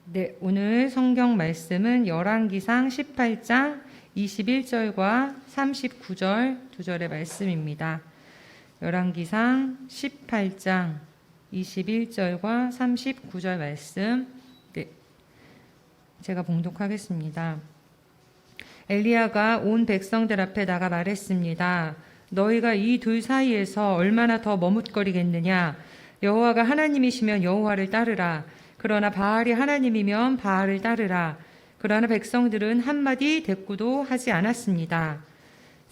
네, 오늘 성경 말씀은 열왕기상 18장 21절과 39절 두 절의 말씀입니다. 열왕기상 18장 21절과 39절 말씀, 네, 제가 봉독하겠습니다. 엘리야가 온 백성들 앞에 나가 말했습니다. 너희가 이 둘 사이에서 얼마나 더 머뭇거리겠느냐? 여호와가 하나님이시면 여호와를 따르라. 그러나 바알이 하나님이면 바알을 따르라. 그러나 백성들은 한마디 대꾸도 하지 않았습니다.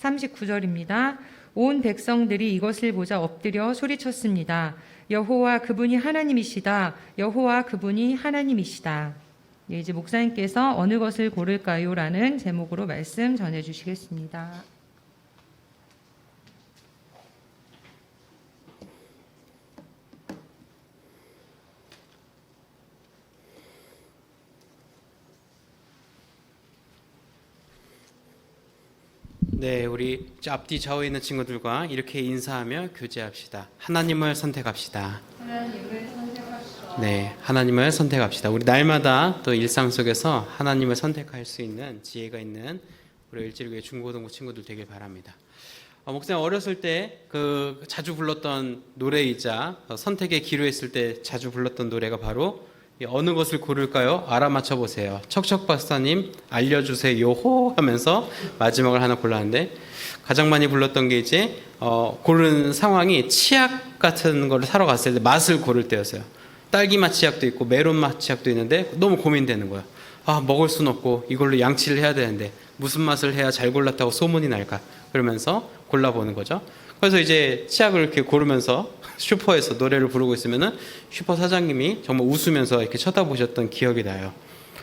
39절입니다. 온 백성들이 이것을 보자 엎드려 소리쳤습니다. 여호와 그분이 하나님이시다. 여호와 그분이 하나님이시다. 네, 이제 목사님께서 어느 것을 고를까요? 라는 제목으로 말씀 전해주시겠습니다. 네, 우리 앞뒤 좌우에 있는 친구들과 이렇게 인사하며 교제합시다. 하나님을 선택합시다. 하나님을 선택합시다. 네, 하나님을 선택합시다. 우리 날마다 또 일상 속에서 하나님을 선택할 수 있는 지혜가 있는 우리 일지교회 중고등부 친구들 되길 바랍니다. 목사님 어렸을 때 그 자주 불렀던 노래이자 선택에 기로했을 때 자주 불렀던 노래가 바로 어느 것을 고를까요? 알아맞혀 보세요. 척척 박사님 알려주세요. 요호 하면서 마지막을 하나 골랐는데 가장 많이 불렀던 게 이제 고르는 상황이 치약 같은 거를 사러 갔을 때 맛을 고를 때였어요. 딸기맛 치약도 있고 메론맛 치약도 있는데 너무 고민되는 거예요. 먹을 순 없고 이걸로 양치를 해야 되는데 무슨 맛을 해야 잘 골랐다고 소문이 날까? 그러면서 골라보는 거죠. 그래서 이제 치약을 이렇게 고르면서 슈퍼에서 노래를 부르고 있으면은 슈퍼 사장님이 정말 웃으면서 이렇게 쳐다보셨던 기억이 나요.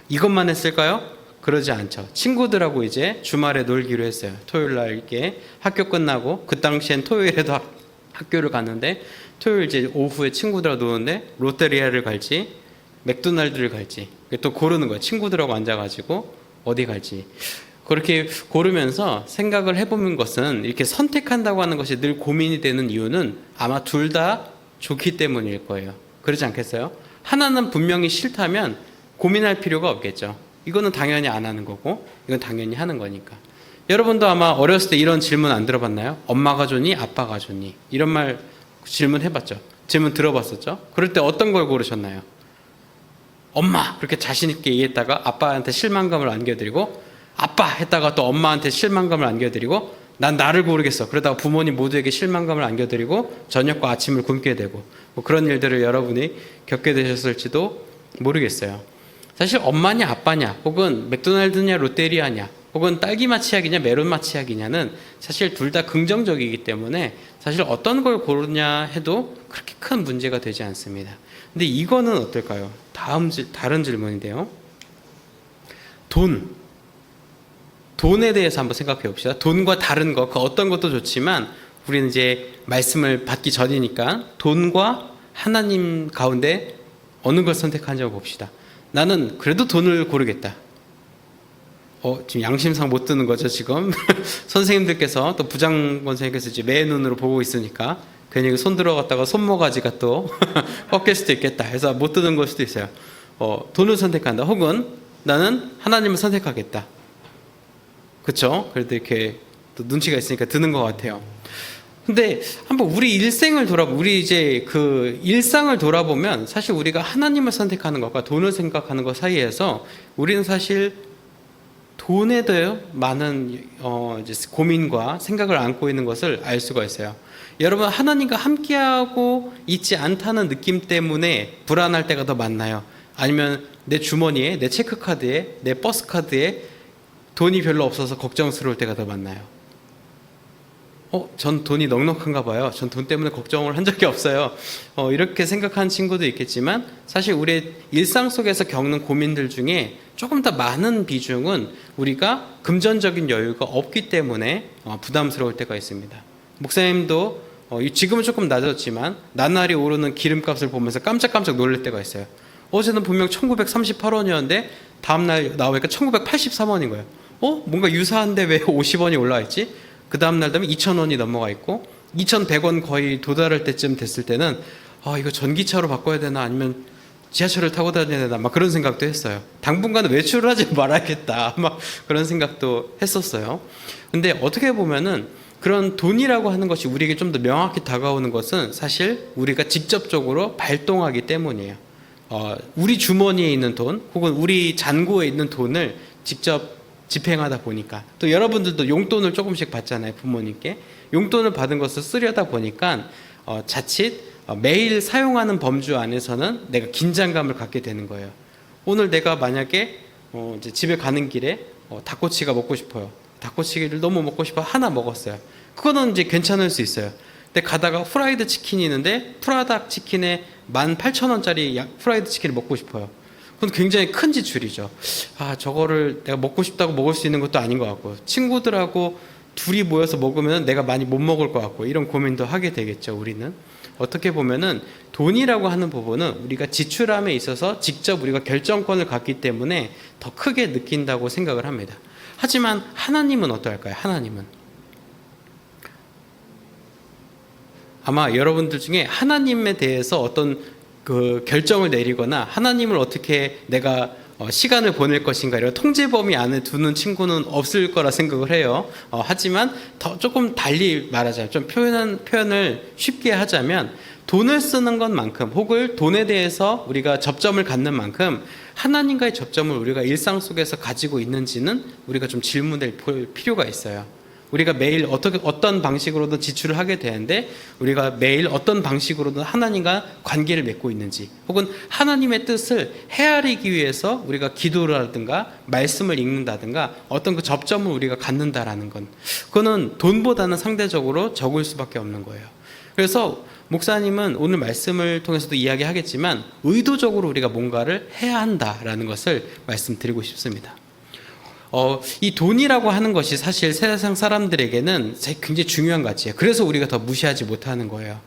이것만 했을까요? 그러지 않죠. 친구들하고 이제 주말에 놀기로 했어요. 토요일 날 이렇게 학교 끝나고 그 당시엔 토요일에도 학교를 갔는데 토요일 이제 오후에 친구들하고 노는데 롯데리아를 갈지 맥도날드를 갈지 또 고르는 거예요. 친구들하고 앉아가지고 어디 갈지. 그렇게 고르면서 생각을 해보는 것은 이렇게 선택한다고 하는 것이 늘 고민이 되는 이유는 아마 둘 다 좋기 때문일 거예요. 그렇지 않겠어요? 하나는 분명히 싫다면 고민할 필요가 없겠죠. 이거는 당연히 안 하는 거고 이건 당연히 하는 거니까. 여러분도 아마 어렸을 때 이런 질문 안 들어봤나요? 엄마가 좋니? 아빠가 좋니? 이런 말 질문 해봤죠? 질문 들어봤었죠? 그럴 때 어떤 걸 고르셨나요? 엄마! 그렇게 자신 있게 얘기했다가 아빠한테 실망감을 안겨드리고 아빠 했다가 또 엄마한테 실망감을 안겨드리고 난 나를 고르겠어. 그러다가 부모님 모두에게 실망감을 안겨드리고 저녁과 아침을 굶게 되고 뭐 그런 일들을 여러분이 겪게 되셨을지도 모르겠어요. 사실 엄마냐 아빠냐 혹은 맥도날드냐 롯데리아냐 혹은 딸기맛 치약이냐 메론맛 치약이냐는 사실 둘 다 긍정적이기 때문에 사실 어떤 걸 고르냐 해도 그렇게 큰 문제가 되지 않습니다. 근데 이거는 어떨까요? 다른 질문인데요. 돈에 대해서 한번 생각해 봅시다. 돈과 다른 거, 그 어떤 것도 좋지만 우리는 이제 말씀을 받기 전이니까 돈과 하나님 가운데 어느 걸 선택하는지 봅시다. 나는 그래도 돈을 고르겠다. 지금 양심상 못 드는 거죠, 지금. 선생님들께서 또 부장 권사님께서 이제 매 눈으로 보고 있으니까 괜히 손 들어갔다가 손모가지가 또 꺾일 수도 있겠다 해서 못 드는 걸 수도 있어요. 돈을 선택한다. 혹은 나는 하나님을 선택하겠다. 그렇죠? 그래도 이렇게 또 눈치가 있으니까 드는 것 같아요. 근데 한번 우리 우리 이제 그 일상을 돌아보면 사실 우리가 하나님을 선택하는 것과 돈을 생각하는 것 사이에서 우리는 사실 돈에 대해 많은 이제 고민과 생각을 안고 있는 것을 알 수가 있어요. 여러분 하나님과 함께하고 있지 않다는 느낌 때문에 불안할 때가 더 많나요? 아니면 내 주머니에, 내 체크카드에, 내 버스카드에 돈이 별로 없어서 걱정스러울 때가 더 많나요? 전 돈이 넉넉한가 봐요. 전 돈 때문에 걱정을 한 적이 없어요. 이렇게 생각하는 친구도 있겠지만 사실 우리의 일상 속에서 겪는 고민들 중에 조금 더 많은 비중은 우리가 금전적인 여유가 없기 때문에 부담스러울 때가 있습니다. 목사님도 지금은 조금 낮았지만 나날이 오르는 기름값을 보면서 깜짝깜짝 놀랄 때가 있어요. 어제는 분명 1938원이었는데 다음날 나오니까 1983원인 거예요. 뭔가 유사한데 왜 50원이 올라와 있지? 그 다음날 되면 2,000원이 넘어가 있고 2,100원 거의 도달할 때쯤 됐을 때는 이거 전기차로 바꿔야 되나 아니면 지하철을 타고 다녀야 되나 막 그런 생각도 했어요. 당분간은 외출을 하지 말아야겠다 막 그런 생각도 했었어요. 근데 어떻게 보면은 그런 돈이라고 하는 것이 우리에게 좀 더 명확히 다가오는 것은 사실 우리가 직접적으로 발동하기 때문이에요. 우리 주머니에 있는 돈 혹은 우리 잔고에 있는 돈을 직접 집행하다 보니까, 또 여러분들도 용돈을 조금씩 받잖아요. 부모님께 용돈을 받은 것을 쓰려다 보니까 자칫 매일 사용하는 범주 안에서는 내가 긴장감을 갖게 되는 거예요. 오늘 내가 만약에 이제 집에 가는 길에 닭꼬치가 먹고 싶어요. 닭꼬치를 너무 먹고 싶어 하나 먹었어요. 그거는 이제 괜찮을 수 있어요. 근데 가다가 후라이드 치킨이 있는데 프라닭 치킨에 18,000원짜리 후라이드 치킨을 먹고 싶어요. 그건 굉장히 큰 지출이죠. 저거를 내가 먹고 싶다고 먹을 수 있는 것도 아닌 것 같고, 친구들하고 둘이 모여서 먹으면 내가 많이 못 먹을 것 같고, 이런 고민도 하게 되겠죠. 우리는 어떻게 보면은 돈이라고 하는 부분은 우리가 지출함에 있어서 직접 우리가 결정권을 갖기 때문에 더 크게 느낀다고 생각을 합니다. 하지만 하나님은 어떨까요? 하나님은 아마 여러분들 중에 하나님에 대해서 어떤 그 결정을 내리거나 하나님을 어떻게 내가 시간을 보낼 것인가 이런 통제 범위 안에 두는 친구는 없을 거라 생각을 해요. 하지만 더 조금 달리 말하자면, 좀 표현을 쉽게 하자면, 돈을 쓰는 것만큼 혹은 돈에 대해서 우리가 접점을 갖는 만큼 하나님과의 접점을 우리가 일상 속에서 가지고 있는지는 우리가 좀 질문을 볼 필요가 있어요. 우리가 매일 어떤 방식으로든 지출을 하게 되는데 우리가 매일 어떤 방식으로든 하나님과 관계를 맺고 있는지, 혹은 하나님의 뜻을 헤아리기 위해서 우리가 기도를 하든가 말씀을 읽는다든가 어떤 그 접점을 우리가 갖는다라는 건, 그거는 돈보다는 상대적으로 적을 수밖에 없는 거예요. 그래서 목사님은 오늘 말씀을 통해서도 이야기하겠지만 의도적으로 우리가 뭔가를 해야 한다라는 것을 말씀드리고 싶습니다. 이 돈이라고 하는 것이 사실 세상 사람들에게는 굉장히 중요한 가치예요. 그래서 우리가 더 무시하지 못하는 거예요.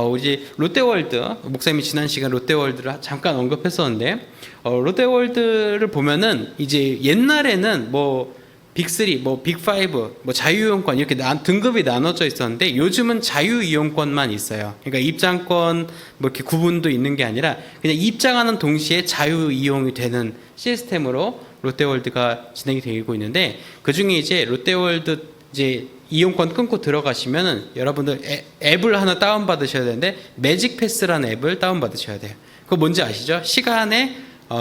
우리 롯데월드, 목사님이 지난 시간 롯데월드를 잠깐 언급했었는데, 롯데월드를 보면은 이제 옛날에는 빅3, 빅5, 자유이용권 이렇게 등급이 나눠져 있었는데 요즘은 자유이용권만 있어요. 그러니까 입장권 이렇게 구분도 있는 게 아니라 그냥 입장하는 동시에 자유이용이 되는 시스템으로 롯데월드가 진행이 되고 있는데, 그 중에 이제 롯데월드 이제 이용권 끊고 들어가시면은 여러분들 앱을 하나 다운받으셔야 되는데, 매직 패스라는 앱을 다운받으셔야 돼요. 그거 뭔지 아시죠? 시간에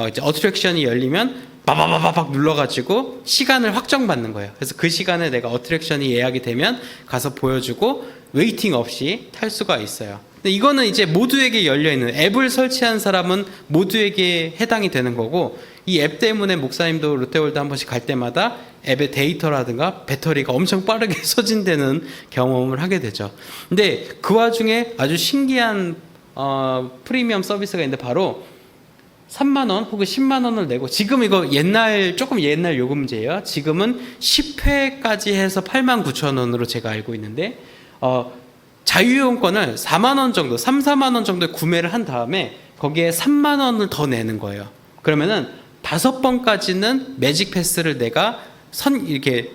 이제 어트랙션이 열리면 바바바바박 눌러가지고 시간을 확정받는 거예요. 그래서 그 시간에 내가 어트랙션이 예약이 되면 가서 보여주고 웨이팅 없이 탈 수가 있어요. 근데 이거는 이제 모두에게 열려있는, 앱을 설치한 사람은 모두에게 해당이 되는 거고, 이 앱 때문에 목사님도 롯데월드 한 번씩 갈 때마다 앱의 데이터라든가 배터리가 엄청 빠르게 소진되는 경험을 하게 되죠. 근데 그 와중에 아주 신기한 프리미엄 서비스가 있는데, 바로 3만원 혹은 10만원을 내고, 지금 이거 조금 옛날 요금제예요. 지금은 10회까지 해서 89,000원으로 제가 알고 있는데, 자유이용권을 4만원 정도, 4만원 정도에 구매를 한 다음에 거기에 3만원을 더 내는 거예요. 그러면은 5번까지는 매직 패스를 내가 이렇게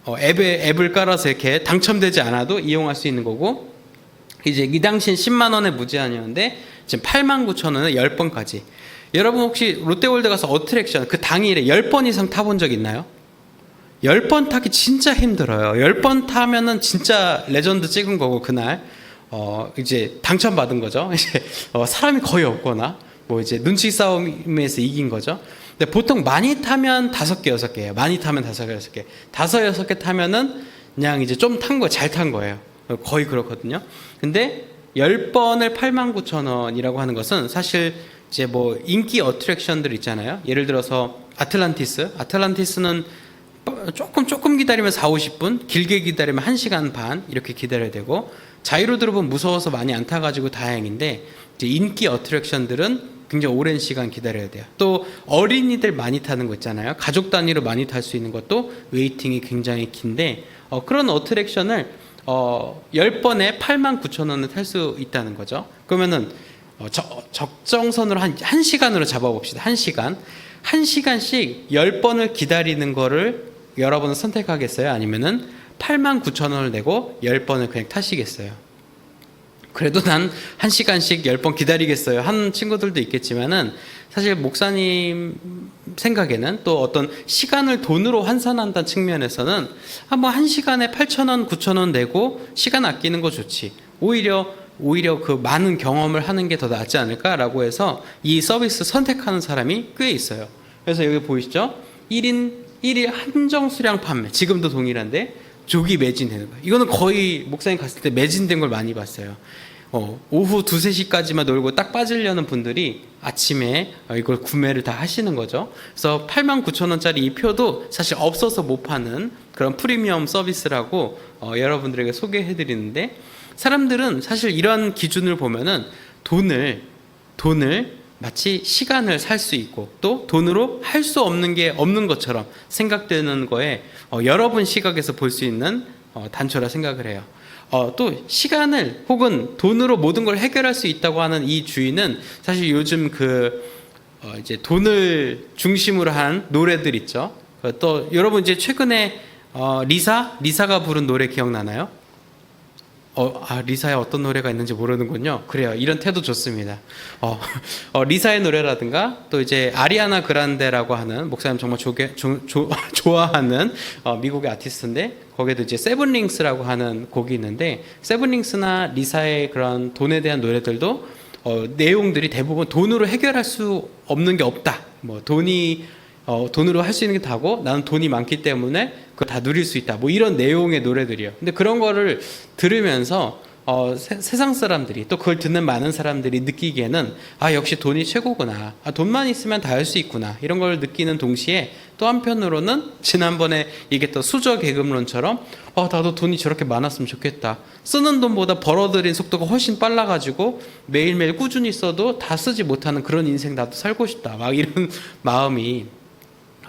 앱을 깔아서 이렇게 당첨되지 않아도 이용할 수 있는 거고, 이제 이 당시엔 10만원에 무제한이었는데 지금 89,000원에 10번까지. 여러분 혹시 롯데월드 가서 어트랙션 그 당일에 10번 이상 타본 적 있나요? 10번 타기 진짜 힘들어요. 10번 타면은 진짜 레전드 찍은 거고, 그날 이제 당첨받은 거죠. 이제 사람이 거의 없거나 이제 눈치 싸움에서 이긴 거죠. 근데 보통 많이 타면 5개, 6개예요. 많이 타면 5개, 6개. 5, 6개 타면은 그냥 이제 좀 탄 거, 잘 탄 거예요. 거의 그렇거든요. 근데 10번을 89,000원이라고 하는 것은 사실 이제 인기 어트랙션들 있잖아요. 예를 들어서 아틀란티스는 조금 기다리면 4, 50분, 길게 기다리면 1시간 반 이렇게 기다려야 되고, 자유로드롭은 무서워서 많이 안 타가지고 다행인데, 이제 인기 어트랙션들은 굉장히 오랜 시간 기다려야 돼요. 또 어린이들 많이 타는 거 있잖아요. 가족 단위로 많이 탈 수 있는 것도 웨이팅이 굉장히 긴데, 그런 어트랙션을 10번에 89,000원을 탈 수 있다는 거죠. 그러면은 적정선으로 한 1시간으로 잡아봅시다. 1시간. 1시간씩 10번을 기다리는 거를 여러분은 선택하겠어요? 아니면은 89,000원을 내고 10번을 그냥 타시겠어요? 그래도 난 1시간씩 10번 기다리겠어요 하는 친구들도 있겠지만은, 사실 목사님 생각에는 또 어떤 시간을 돈으로 환산한다는 측면에서는 뭐 1시간에 8,000원, 9,000원 내고 시간 아끼는 거 좋지, 오히려 그 많은 경험을 하는 게 더 낫지 않을까라고 해서 이 서비스 선택하는 사람이 꽤 있어요. 그래서 여기 보이시죠? 1일 한정 수량 판매, 지금도 동일한데 조기 매진되는 거예요. 이거는 거의 목사님 갔을 때 매진된 걸 많이 봤어요. 오후 2, 3시까지만 놀고 딱 빠지려는 분들이 아침에 이걸 구매를 다 하시는 거죠. 그래서 89,000원짜리 이 표도 사실 없어서 못 파는 그런 프리미엄 서비스라고 여러분들에게 소개해 드리는데, 사람들은 사실 이런 기준을 보면은 돈을 마치 시간을 살 수 있고 또 돈으로 할 수 없는 게 없는 것처럼 생각되는 거에 여러분 시각에서 볼 수 있는 단초라 생각을 해요. 또 시간을 혹은 돈으로 모든 걸 해결할 수 있다고 하는 이 주의는 사실 요즘 이제 돈을 중심으로 한 노래들 있죠. 또 여러분 이제 최근에 리사가 부른 노래 기억나나요? 리사의 어떤 노래가 있는지 모르는군요. 그래요. 이런 태도 좋습니다. 리사의 노래라든가 또 이제 아리아나 그란데라고 하는 목사님 정말 좋아하는 미국의 아티스트인데, 거기에도 이제 세븐링스라고 하는 곡이 있는데, 세븐링스나 리사의 그런 돈에 대한 노래들도 내용들이 대부분 돈으로 해결할 수 없는 게 없다. 뭐 돈으로 할 수 있는 게 다고 나는 돈이 많기 때문에 그걸 다 누릴 수 있다. 뭐 이런 내용의 노래들이요. 근데 그런 거를 들으면서 세상 사람들이 또 그걸 듣는 많은 사람들이 느끼기에는 역시 돈이 최고구나. 돈만 있으면 다 할 수 있구나. 이런 걸 느끼는 동시에 또 한편으로는 지난번에 얘기했던 수저 계급론처럼 나도 돈이 저렇게 많았으면 좋겠다. 쓰는 돈보다 벌어들인 속도가 훨씬 빨라가지고 매일매일 꾸준히 써도 다 쓰지 못하는 그런 인생 나도 살고 싶다. 막 이런 마음이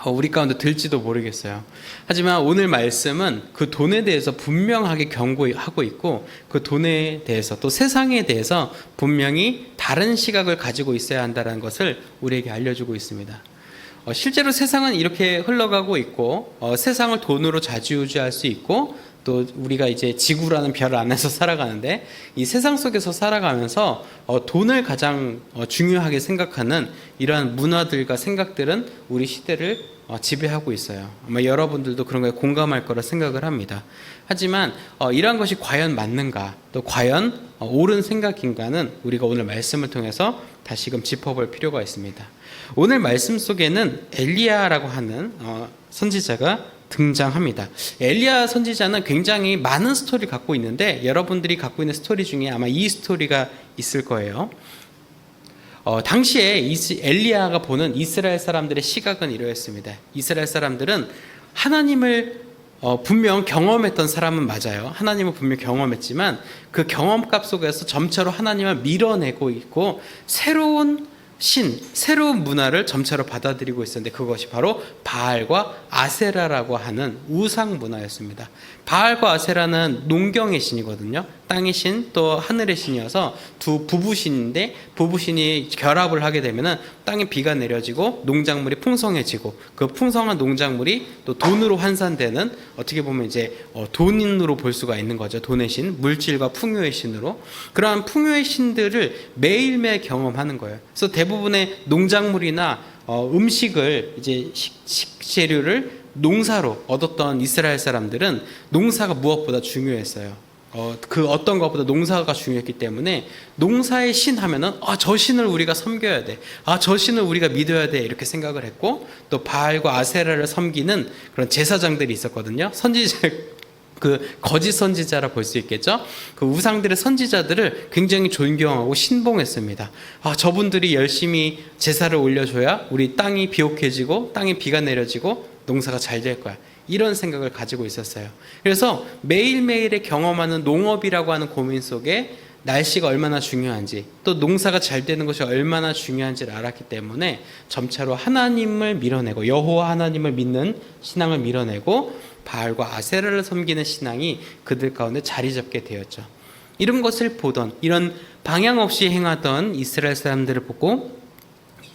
우리 가운데 들지도 모르겠어요. 하지만 오늘 말씀은 그 돈에 대해서 분명하게 경고하고 있고, 그 돈에 대해서 또 세상에 대해서 분명히 다른 시각을 가지고 있어야 한다는 것을 우리에게 알려주고 있습니다. 실제로 세상은 이렇게 흘러가고 있고, 세상을 돈으로 좌지우지할 수 있고, 또 우리가 이제 지구라는 별 안에서 살아가는데, 이 세상 속에서 살아가면서 돈을 가장 중요하게 생각하는 이러한 문화들과 생각들은 우리 시대를 지배하고 있어요. 아마 여러분들도 그런 거에 공감할 거라 생각을 합니다. 하지만 이러한 것이 과연 맞는가, 또 과연 옳은 생각인가는 우리가 오늘 말씀을 통해서 다시금 짚어볼 필요가 있습니다. 오늘 말씀 속에는 엘리야라고 하는 선지자가 등장합니다. 엘리야 선지자는 굉장히 많은 스토리를 갖고 있는데, 여러분들이 갖고 있는 스토리 중에 아마 이 스토리가 있을 거예요. 당시에 엘리야가 보는 이스라엘 사람들의 시각은 이러했습니다. 이스라엘 사람들은 하나님을 분명 경험했던 사람은 맞아요. 하나님을 분명 경험했지만 그 경험값 속에서 점차로 하나님을 밀어내고 있고, 새로운 문화를 점차로 받아들이고 있었는데, 그것이 바로 바알과 아세라라고 하는 우상 문화였습니다. 바알과 아세라는 농경의 신이거든요. 땅의 신 또 하늘의 신이어서 두 부부신인데, 부부신이 결합을 하게 되면은 땅에 비가 내려지고 농작물이 풍성해지고, 그 풍성한 농작물이 또 돈으로 환산되는, 어떻게 보면 이제 돈으로 볼 수가 있는 거죠. 돈의 신, 물질과 풍요의 신으로. 그러한 풍요의 신들을 매일매일 경험하는 거예요. 그래서 대부분의 농작물이나 음식을 이제 식재료를 농사로 얻었던 이스라엘 사람들은 농사가 무엇보다 중요했어요. 그 어떤 것보다 농사가 중요했기 때문에 농사의 신 하면은 저 신을 우리가 섬겨야 돼, 저 신을 우리가 믿어야 돼, 이렇게 생각을 했고, 또 바알과 아세라를 섬기는 그런 제사장들이 있었거든요. 그 거짓 선지자라 볼 수 있겠죠. 그 우상들의 선지자들을 굉장히 존경하고 신봉했습니다. 저분들이 열심히 제사를 올려줘야 우리 땅이 비옥해지고 땅에 비가 내려지고 농사가 잘 될 거야, 이런 생각을 가지고 있었어요. 그래서 매일매일에 경험하는 농업이라고 하는 고민 속에 날씨가 얼마나 중요한지, 또 농사가 잘 되는 것이 얼마나 중요한지를 알았기 때문에 점차로 하나님을 밀어내고, 여호와 하나님을 믿는 신앙을 밀어내고 바알과 아세라를 섬기는 신앙이 그들 가운데 자리 잡게 되었죠. 이런 것을 보던, 이런 방향 없이 행하던 이스라엘 사람들을 보고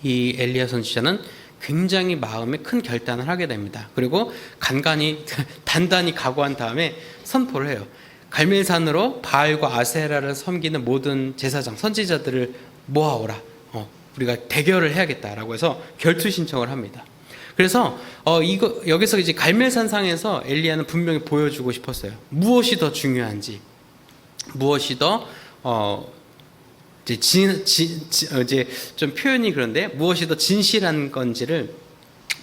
이 엘리야 선지자는 굉장히 마음에 큰 결단을 하게 됩니다. 그리고 단단히 각오한 다음에 선포를 해요. 갈멜산으로 바알과 아세라를 섬기는 모든 제사장, 선지자들을 모아오라. 우리가 대결을 해야겠다라고 해서 결투 신청을 합니다. 그래서 이거 여기서 이제 갈멜산상에서 엘리야는 분명히 보여주고 싶었어요. 무엇이 더 중요한지, 무엇이 더 이제 좀 표현이 그런데 무엇이 더 진실한 건지를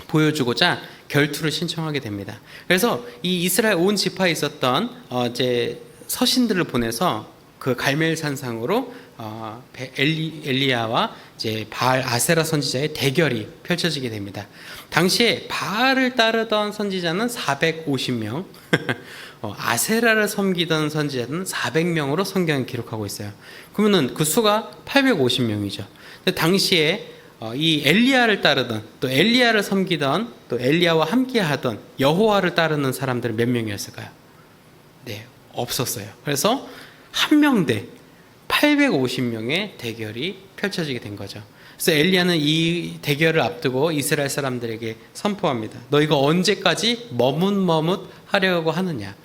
보여주고자 결투를 신청하게 됩니다. 그래서 이 이스라엘 온 지파에 있었던 이제 서신들을 보내서 그 갈멜산상으로 엘리야와 이제 바알 아세라 선지자의 대결이 펼쳐지게 됩니다. 당시에 바알을 따르던 선지자는 450명, 아세라를 섬기던 선지자는 400명으로 성경에 기록하고 있어요. 그러면은 그 수가 850명이죠. 근데 당시에 이 엘리야를 따르던, 또 엘리야를 섬기던, 또 엘리야와 함께하던 여호와를 따르는 사람들은 몇 명이었을까요? 네, 없었어요. 그래서 한 명대 850명의 대결이 펼쳐지게 된 거죠. 그래서 엘리야는 이 대결을 앞두고 이스라엘 사람들에게 선포합니다. 너희가 언제까지 머뭇머뭇 하려고 하느냐?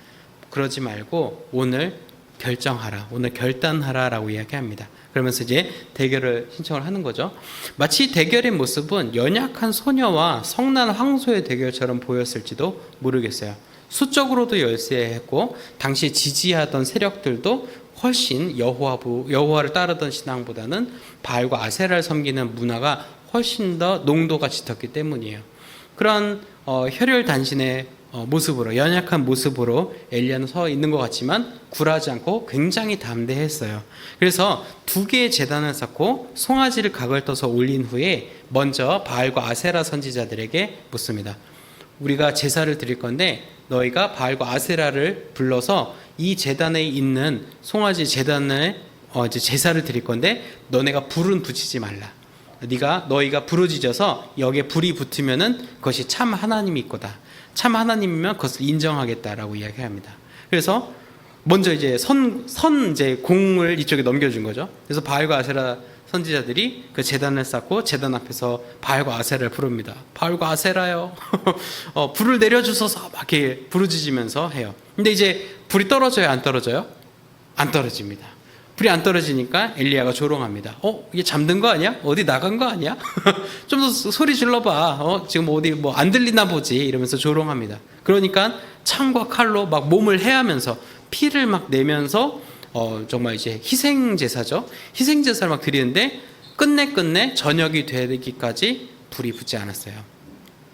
그러지 말고 오늘 결정하라, 오늘 결단하라라고 이야기합니다. 그러면서 이제 대결을 신청을 하는 거죠. 마치 대결의 모습은 연약한 소녀와 성난 황소의 대결처럼 보였을지도 모르겠어요. 수적으로도 열세했고 당시 지지하던 세력들도 훨씬 여호와를 따르던 신앙보다는 바알과 아세라를 섬기는 문화가 훨씬 더 농도가 짙었기 때문이에요. 그런 혈혈단신의 모습으로, 연약한 모습으로 엘리야는 서 있는 것 같지만 굴하지 않고 굉장히 담대했어요. 그래서 두 개의 제단을 쌓고 송아지를 각을 떠서 올린 후에 먼저 바알과 아세라 선지자들에게 묻습니다. 우리가 제사를 드릴 건데 너희가 바알과 아세라를 불러서 이 제단에 있는 송아지 제단에 이제 제사를 드릴 건데 너네가 불은 붙이지 말라. 너희가 부르짖어서 여기에 불이 붙으면은 그것이 참 하나님이 거다. 참 하나님이면 그것을 인정하겠다라고 이야기합니다. 그래서 먼저 이제 이제 공을 이쪽에 넘겨준 거죠. 그래서 바알과 아세라 선지자들이 그 제단을 쌓고 제단 앞에서 바알과 아세라를 부릅니다. 바알과 아세라요, 불을 내려주소서 막 이렇게 부르짖으면서 해요. 근데 이제 불이 떨어져요, 안 떨어져요? 안 떨어집니다. 불이 안 떨어지니까 엘리야가 조롱합니다. 이게 잠든 거 아니야? 어디 나간 거 아니야? 좀 더 소리 질러봐. 지금 어디 뭐 안 들리나 보지. 이러면서 조롱합니다. 그러니까 창과 칼로 막 몸을 해하면서 피를 막 내면서 정말 이제 희생제사죠. 희생제사를 막 드리는데 끝내 저녁이 되기까지 불이 붙지 않았어요.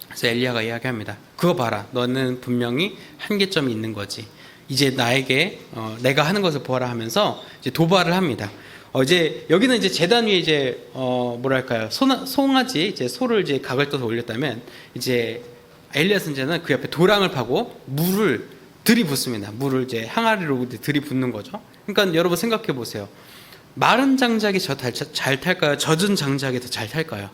그래서 엘리야가 이야기합니다. 그거 봐라. 너는 분명히 한계점이 있는 거지. 이제 나에게 내가 하는 것을 보아라 하면서 이제 도발을 합니다. 이제 여기는 이제 제단 위에 이제 뭐랄까요, 송아지 이제 소를 이제 각을 떠서 올렸다면 이제 엘리야 선지자는 그 옆에 도랑을 파고 물을 들이붓습니다. 물을 이제 항아리로 들이붓는 거죠. 그러니까 여러분 생각해 보세요. 마른 장작이 잘 탈까요? 젖은 장작이 더 잘 탈까요?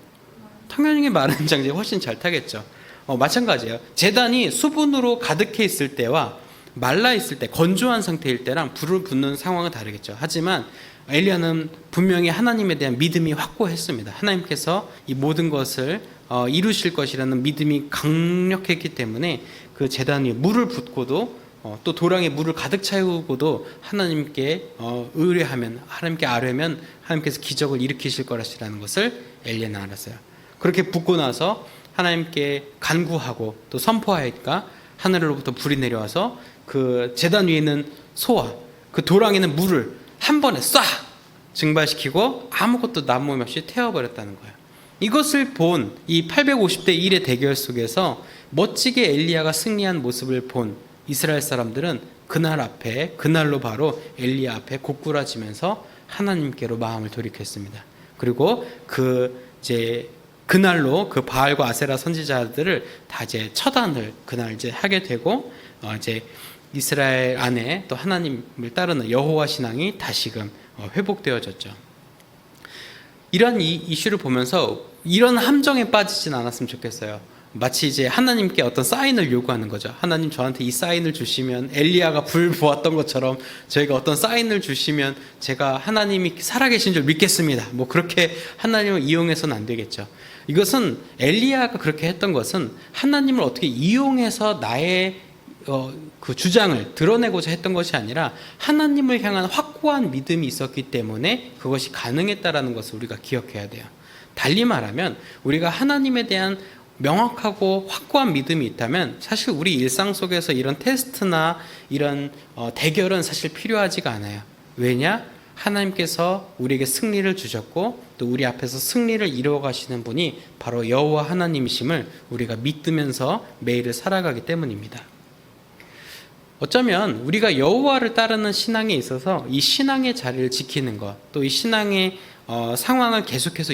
당연히 마른 장작이 훨씬 잘 타겠죠. 마찬가지예요. 제단이 수분으로 가득해 있을 때와 말라 있을 때, 건조한 상태일 때랑 불을 붙는 상황은 다르겠죠. 하지만 엘리야는 분명히 하나님에 대한 믿음이 확고했습니다. 하나님께서 이 모든 것을 이루실 것이라는 믿음이 강력했기 때문에 그 제단 위에 물을 붓고도 또 도랑에 물을 가득 채우고도 하나님께 의뢰하면, 하나님께 아뢰면 하나님께서 기적을 일으키실 거라는 것을 엘리야는 알았어요. 그렇게 붓고 나서 하나님께 간구하고 또 선포하니까 하늘로부터 불이 내려와서 그 제단 위에 있는 소와 그 도랑에는 물을 한 번에 쏴 증발시키고 아무것도 남모임 없이 태워버렸다는 거예요. 이것을 본 이 850대 1의 대결 속에서 멋지게 엘리야가 승리한 모습을 본 이스라엘 사람들은 그날로 바로 엘리야 앞에 고꾸라지면서 하나님께로 마음을 돌이켰습니다. 그리고 그날로 그 바알과 아세라 선지자들을 다 이제 처단을 그날 이제 하게 되고 이제 이스라엘 안에 또 하나님을 따르는 여호와 신앙이 다시금 회복되어졌죠. 이런 이 이슈를 보면서 이런 함정에 빠지진 않았으면 좋겠어요. 마치 이제 하나님께 어떤 사인을 요구하는 거죠. 하나님 저한테 이 사인을 주시면, 엘리야가 불 보았던 것처럼 저희가 어떤 사인을 주시면 제가 하나님이 살아계신 줄 믿겠습니다. 뭐 그렇게 하나님을 이용해서는 안 되겠죠. 이것은 엘리야가 그렇게 했던 것은 하나님을 어떻게 이용해서 나의 그 주장을 드러내고자 했던 것이 아니라 하나님을 향한 확고한 믿음이 있었기 때문에 그것이 가능했다라는 것을 우리가 기억해야 돼요. 달리 말하면 우리가 하나님에 대한 명확하고 확고한 믿음이 있다면 사실 우리 일상 속에서 이런 테스트나 이런 대결은 사실 필요하지가 않아요. 왜냐? 하나님께서 우리에게 승리를 주셨고 또 우리 앞에서 승리를 이루어 가시는 분이 바로 여호와 하나님이심을 우리가 믿으면서 매일을 살아가기 때문입니다. 어쩌면 우리가 여호와를 따르는 신앙에 있어서 이 신앙의 자리를 지키는 것, 또 이 신앙의 상황을 계속해서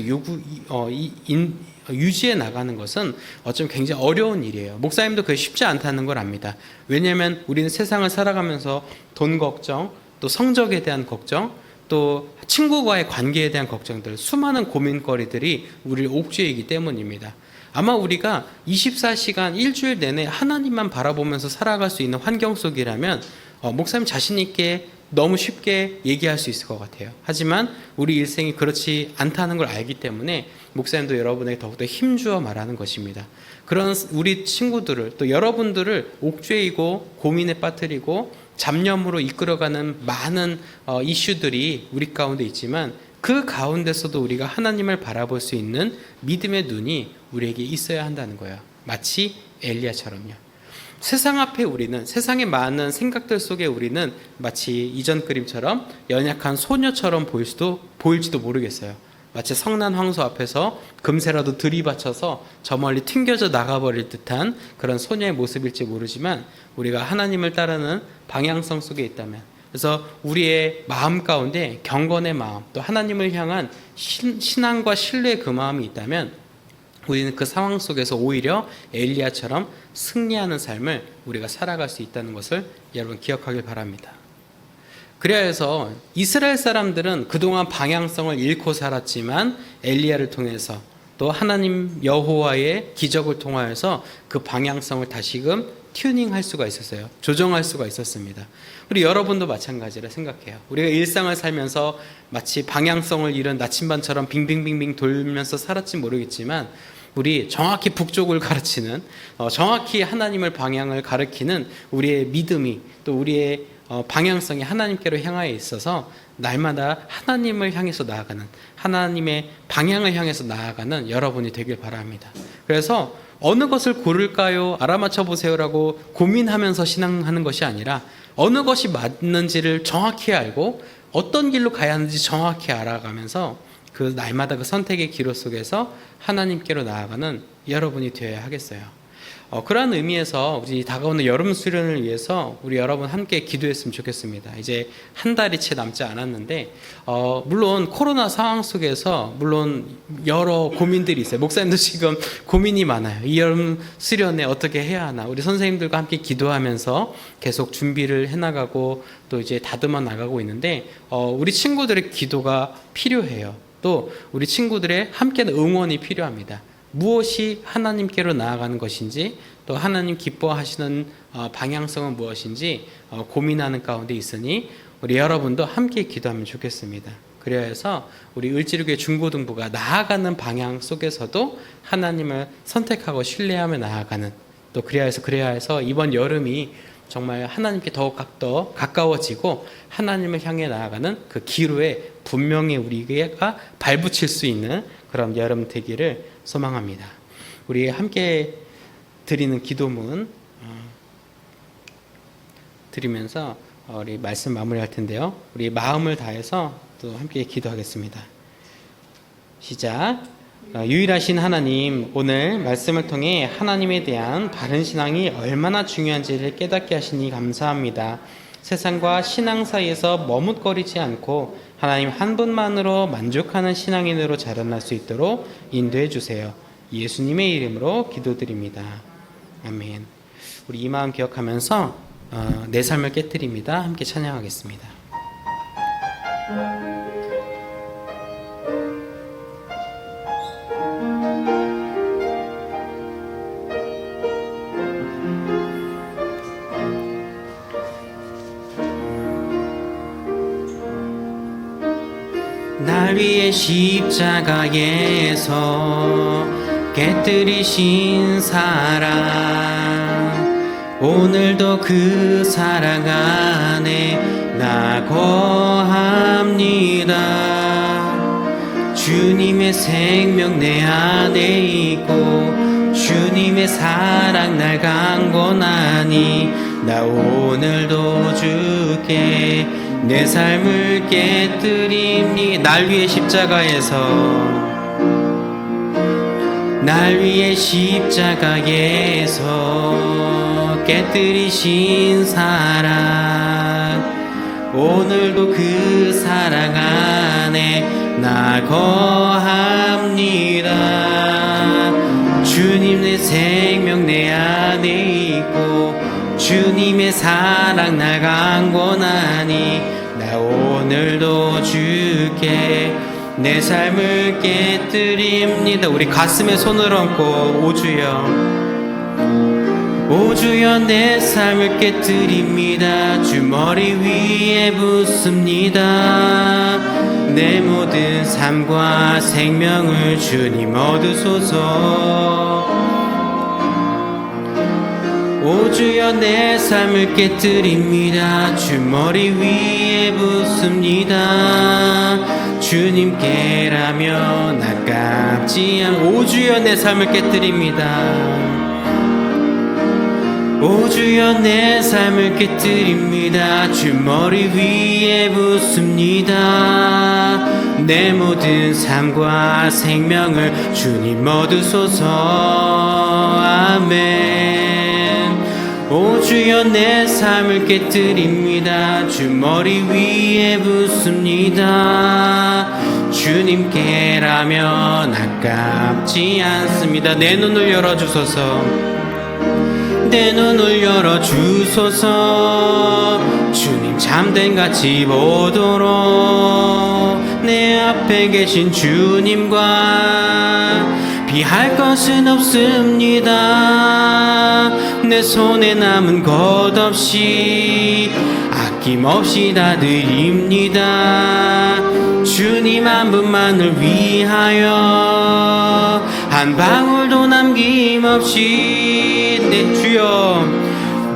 유지해 나가는 것은 어쩌면 굉장히 어려운 일이에요. 목사님도 그게 쉽지 않다는 걸 압니다. 왜냐하면 우리는 세상을 살아가면서 돈 걱정, 또 성적에 대한 걱정, 또 친구와의 관계에 대한 걱정들, 수많은 고민거리들이 우리를 옥죄이기 때문입니다. 아마 우리가 24시간 일주일 내내 하나님만 바라보면서 살아갈 수 있는 환경 속이라면 목사님 자신 있게 너무 쉽게 얘기할 수 있을 것 같아요. 하지만 우리 일생이 그렇지 않다는 걸 알기 때문에 목사님도 여러분에게 더욱더 힘주어 말하는 것입니다. 그런 우리 친구들을 또 여러분들을 옥죄이고 고민에 빠뜨리고 잡념으로 이끌어가는 많은 이슈들이 우리 가운데 있지만 그 가운데서도 우리가 하나님을 바라볼 수 있는 믿음의 눈이 우리에게 있어야 한다는 거예요. 마치 엘리야처럼요. 세상 앞에 우리는, 세상의 많은 생각들 속에 우리는 마치 이전 그림처럼 연약한 소녀처럼 보일지도 모르겠어요. 마치 성난 황소 앞에서 금세라도 들이받쳐서 저 멀리 튕겨져 나가버릴 듯한 그런 소녀의 모습일지 모르지만 우리가 하나님을 따르는 방향성 속에 있다면, 그래서 우리의 마음 가운데 경건의 마음, 또 하나님을 향한 신앙과 신뢰의 그 마음이 있다면 우리는 그 상황 속에서 오히려 엘리야처럼 승리하는 삶을 우리가 살아갈 수 있다는 것을 여러분 기억하길 바랍니다. 그래야 해서 이스라엘 사람들은 그동안 방향성을 잃고 살았지만 엘리야를 통해서 또 하나님 여호와의 기적을 통하여서 그 방향성을 다시금 튜닝할 수가 있었어요. 조정할 수가 있었습니다. 우리 여러분도 마찬가지라 생각해요. 우리가 일상을 살면서 마치 방향성을 잃은 나침반처럼 빙빙빙빙 돌면서 살았지 모르겠지만 우리 정확히 북쪽을 가르치는 정확히 하나님을 방향을 가리키는 우리의 믿음이 또 우리의 방향성이 하나님께로 향하여 있어서 날마다 하나님을 향해서 나아가는, 하나님의 방향을 향해서 나아가는 여러분이 되길 바랍니다. 그래서 어느 것을 고를까요? 알아맞혀 보세요라고 고민하면서 신앙하는 것이 아니라 어느 것이 맞는지를 정확히 알고 어떤 길로 가야 하는지 정확히 알아가면서 그 날마다 그 선택의 기로 속에서 하나님께로 나아가는 여러분이 되어야 하겠어요. 그러한 의미에서 우리 다가오는 여름 수련을 위해서 우리 여러분 함께 기도했으면 좋겠습니다. 이제 한 달이 채 남지 않았는데 물론 코로나 상황 속에서 물론 여러 고민들이 있어요. 목사님도 지금 고민이 많아요. 이 여름 수련에 어떻게 해야 하나. 우리 선생님들과 함께 기도하면서 계속 준비를 해나가고 또 이제 다듬어 나가고 있는데 우리 친구들의 기도가 필요해요. 또 우리 친구들의 함께는 응원이 필요합니다. 무엇이 하나님께로 나아가는 것인지 또 하나님 기뻐하시는 방향성은 무엇인지 고민하는 가운데 있으니 우리 여러분도 함께 기도하면 좋겠습니다. 그래야 해서 우리 을지로교회 중고등부가 나아가는 방향 속에서도 하나님을 선택하고 신뢰하며 나아가는, 또 그래야 해서 이번 여름이 정말 하나님께 더 가까워지고 하나님을 향해 나아가는 그 기로에 분명히 우리가 발붙일 수 있는 그런 여름 되기를 소망합니다. 우리 함께 드리는 기도문 드리면서 우리 말씀 마무리할 텐데요. 우리 마음을 다해서 또 함께 기도하겠습니다. 시작. 유일하신 하나님, 오늘 말씀을 통해 하나님에 대한 바른 신앙이 얼마나 중요한지를 깨닫게 하시니 감사합니다. 세상과 신앙 사이에서 머뭇거리지 않고 하나님 한 분만으로 만족하는 신앙인으로 자라날 수 있도록 인도해 주세요. 예수님의 이름으로 기도드립니다. 아멘. 우리 이 마음 기억하면서 내 삶을 깨뜨립니다. 함께 찬양하겠습니다. 날 위해 십자가에서 깨뜨리신 사랑, 오늘도 그 사랑 안에 나 거합니다. 주님의 생명 내 안에 있고 주님의 사랑 날 강권하니 나 오늘도 주께 내 삶을 깨뜨립니. 날 위해 십자가에서 날 위해 십자가에서 깨뜨리신 사랑 오늘도 그 사랑 안에 나 거합니다. 주님 내 생명 내 안에 있고 주님의 사랑 날 강권하니 나 오늘도 주께 내 삶을 깨뜨립니다. 우리 가슴에 손을 얹고 오 주여 내 삶을 깨뜨립니다. 주 머리 위에 붓습니다. 내 모든 삶과 생명을 주님 얻으소서. 오 주여 내 삶을 깨뜨립니다. 주 머리 위에 붓습니다. 주님께라면 아깝지 않. 오 주여 내 삶을 깨뜨립니다. 오 주여 내 삶을 깨뜨립니다. 주 머리 위에 붓습니다. 내 모든 삶과 생명을 주님 얻으소서. 아멘. 오 주여 내 삶을 깨뜨립니다. 주 머리 위에 붓습니다. 주님께라면 아깝지 않습니다. 내 눈을 열어주소서. 내 눈을 열어주소서. 주님 참된같이 보도록 내 앞에 계신 주님과 비할 것은 없습니다. 내 손에 남은 것 없이 아낌없이 다 드립니다. 주님 한 분만을 위하여 한 방울도 남김없이. 내 주여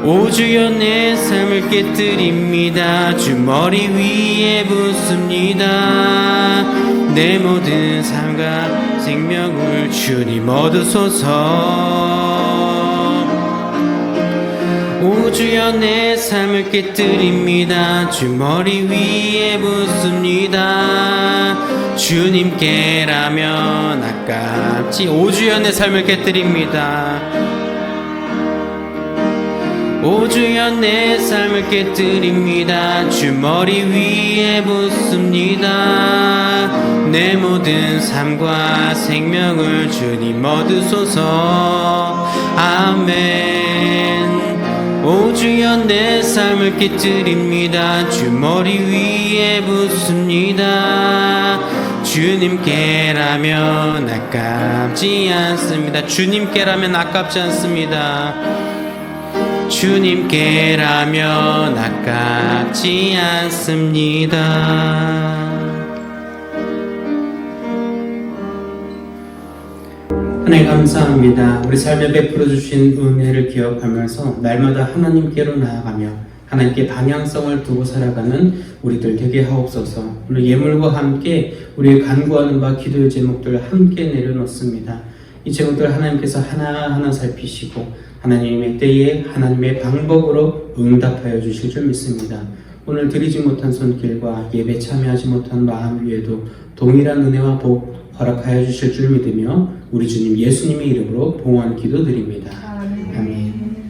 오 주여 내 삶을 깨뜨립니다. 주 머리 위에 붓습니다. 내 모든 삶과 생명을 주님 얻으소서. 오 주여 내 삶을 깨뜨립니다. 주 머리 위에 붓습니다. 주님께라면 아깝지. 오 주여 내 삶을 깨뜨립니다. 오 주여 내 삶을 깨뜨립니다. 주 머리 위에 붓습니다. 내 모든 삶과 생명을 주님 얻으소서. 아멘. 오 주여 내 삶을 깨뜨립니다. 주 머리 위에 붓습니다. 주님께라면 아깝지 않습니다. 주님께라면 아깝지 않습니다. 주님께라면 아깝지 않습니다. 하나님 감사합니다. 우리 삶에 베풀어 주신 은혜를 기억하면서 날마다 하나님께로 나아가며 하나님께 방향성을 두고 살아가는 우리들 되게 하옵소서. 오늘 예물과 함께 우리의 간구하는 바 기도의 제목들 함께 내려놓습니다. 이 제목들 하나님께서 하나하나 살피시고 하나님의 때에 하나님의 방법으로 응답하여 주실 줄 믿습니다. 오늘 드리지 못한 손길과 예배 참여하지 못한 마음 위에도 동일한 은혜와 복 허락하여 주실 줄 믿으며 우리 주님 예수님의 이름으로 봉헌 기도드립니다. 아멘.